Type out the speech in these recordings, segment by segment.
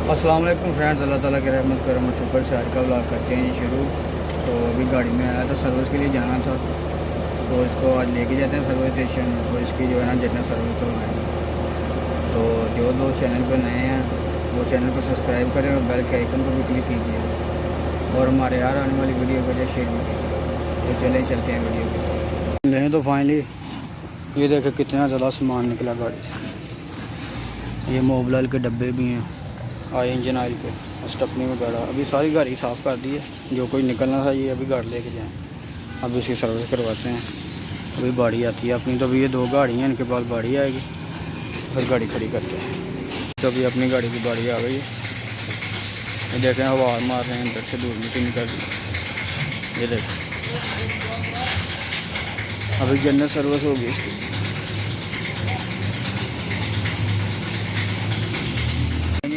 अस्सलाम वालेकुम फ्रेंड्स, अल्लाह ताला की रहमत करम शुक्र से आज का व्लॉग करते हैं शुरू। तो अभी गाड़ी में आया था, सर्विस के लिए जाना था, तो इसको आज लेके जाते हैं सर्विस स्टेशन। तो इसकी जो है ना जितना सर्विस करवाएंगे। तो जो दोस्त चैनल पर नए हैं वो चैनल को सब्सक्राइब करें और बेल के आइकन को भी क्लिक कीजिए और हमारे यार आने वाली वीडियो को शेयर भी कीजिए। तो चले चलते हैं वीडियो के लें। तो फाइनली ये देखें कितना ज़्यादा सामान निकला गाड़ी से। ये मोबलाइल के डब्बे भी हैं, इंजन ऑयल के, स्टपनी वगैरह। अभी सारी गाड़ी साफ़ कर दी है, जो कोई निकलना था ये अभी गाड़ी लेके जाएँ। अब इसकी सर्विस करवाते हैं। अभी गाड़ी आती है अपनी, तो अभी ये 2 गाड़ी हैं, इनके पास गाड़ी आएगी फिर गाड़ी खड़ी करते हैं। तो अभी अपनी गाड़ी की गाड़ी आ गई है। ये देखें हवा मार रहे हैं, अंदर से दूर मिट्टी निकल रही है। ये देखें अभी जनरल सर्विस होगी इसकी।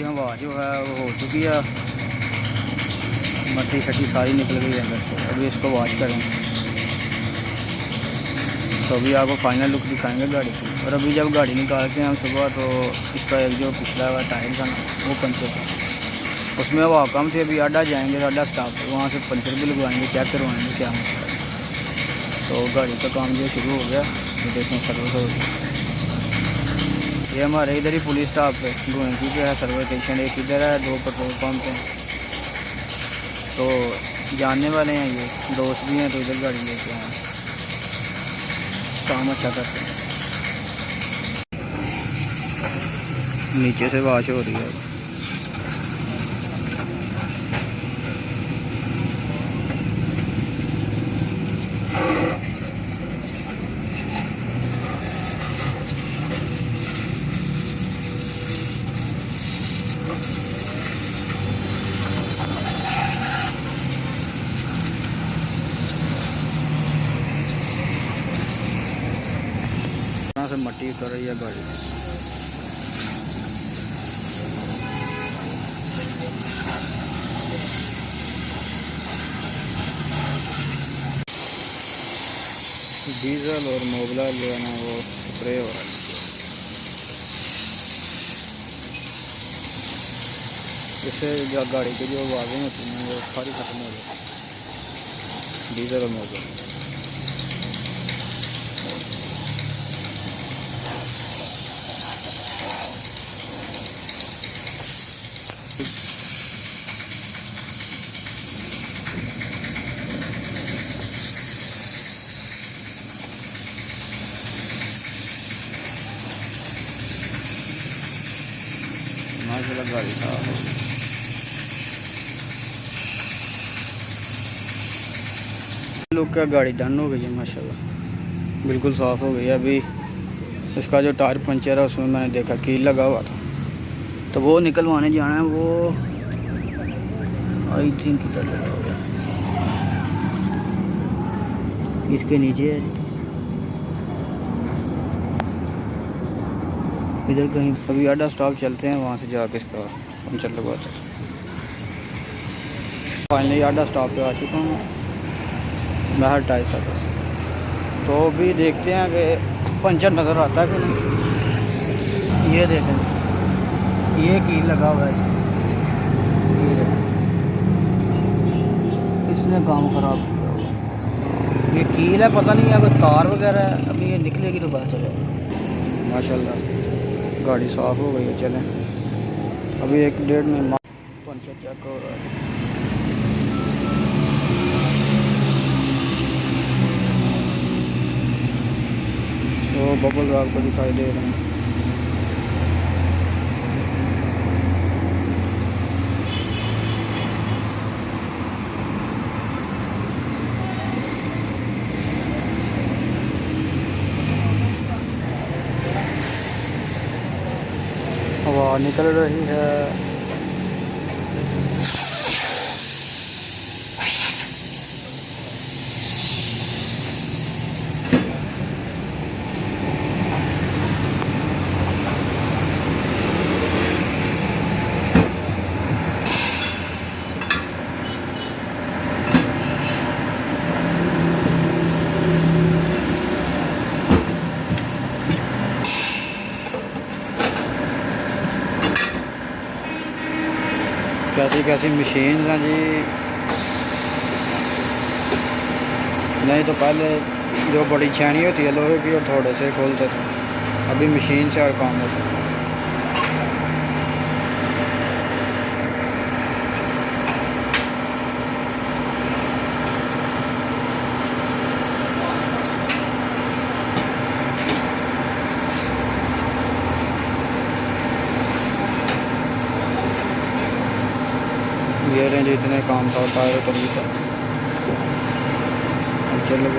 हवा जो है वो हो चुकी है, मट्टी शट्टी सारी निकल गई है अंदर से। अभी इसको वॉश करेंगे तो अभी आपको फाइनल लुक दिखाएंगे गाड़ी की। और अभी जब गाड़ी निकालते हैं हम सुबह, तो इसका एक जो पिछला हुआ टायर था ना वो पंचर था, उसमें हवा कम थी। अभी अड्डा जाएंगे, अड्डा स्टाफ वहाँ से पंचर भी लगवाएंगे, चेक करवाएंगे क्या मसला है। तो गाड़ी का काम जो शुरू हो गया, तो देखें सर्विस हो गई। ये हमारे इधर ही पुलिस स्टाफ पे गोइंकी पे है सर्विस स्टेशन, एक इधर है, 2 पेट्रोल पंप हैं। तो जानने वाले हैं, ये दोस्त भी हैं, तो इधर गाड़ी लेके आए, काम अच्छा करते हैं। नीचे से वाश हो रही है। से मट्टी उतर रही है गाड़ी में। डीजल और मोबिला जो है ना वो स्प्रे हो रहा है। इससे गाड़ी की जो आवाज़ें होती हैं वो सारी खत्म हो जाती है, डीजल और मोबिला। माशाल्लाह गाड़ी साफ हो गई। लोग का गाड़ी डन हो गई है माशाल्लाह, बिल्कुल साफ़ हो गई है। अभी इसका जो टायर पंचर है उसमें मैंने देखा कील लगा हुआ था, तो वो निकलवाने जाना है। वो आई थिंक इधर लगा हुआ है, इसके नीचे है इधर कहीं। अभी अड्डा स्टॉप चलते हैं, वहाँ से जाके इसका पंचर लगवाते हैं। फाइनली अड्डा स्टॉप पे आ चुका हूँ मैं, हर टाइप सा। तो अभी देखते हैं कि पंचर नज़र आता है कि नहीं। ये देखें, ये कील लगा हुआ है इसमें, ये देखें, इसने काम ख़राब किया हुआ। ये कील है, पता नहीं है कोई तार वगैरह है। अभी ये निकलेगी तो पता चलेगा। माशाल्लाह गाड़ी साफ़ हो गई है। चलें अभी 1-1.5 में पंचर चेक हो रहा है। तो बबल आपको दिखाई दे रहे हैं। हवा निकल रही है। कैसी कैसी मशीन हैं जी। नहीं तो पहले जो बड़ी छेनी होती है लोहे की, और थोड़े से खोलते थे, अभी मशीन से हर काम होता है। ये रेंज इतने काम था टायर कभी था। चलो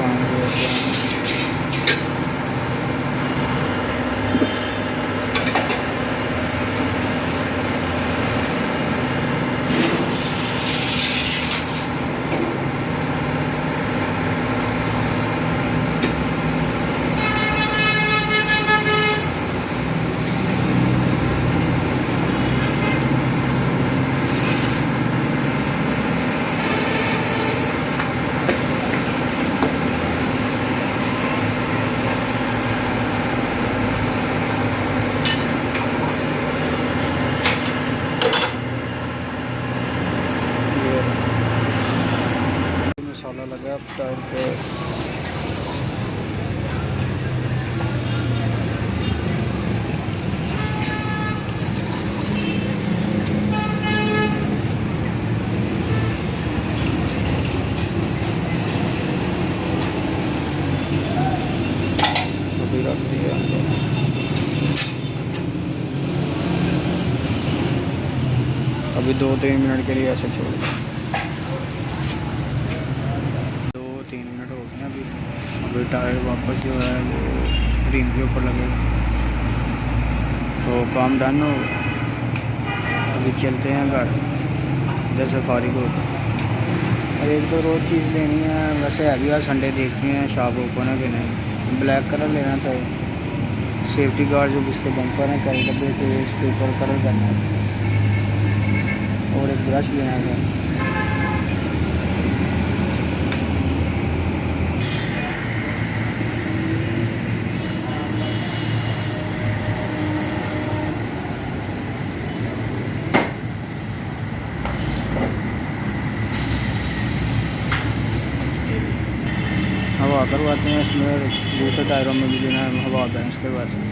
मसाला लगा टायर पे। अभी रख दिया, अभी 2-3 मिनट के लिए ऐसे छोड़ दिया। 2-3 मिनट हो गए अभी टायर वापस जो है वो रिम के ऊपर लगेगा, तो काम डन हो। अभी चलते हैं घर, इधर से फारिग हो। और एक तो रोज़ चीज़ लेनी है, वैसे अभी यार संडे देखते हैं शॉप ओपन है कि नहीं। ब्लैक कलर लेना था, सेफ्टी गार्ड जो उसके बम्पर हैं कई डब्बे थे, इसके ऊपर कलर करना है, और एक ब्रश लेना था। हवा करवाते हैं इसमें, दूसरे टायरों में भी देना है हवा बैलेंस करवाते हैं।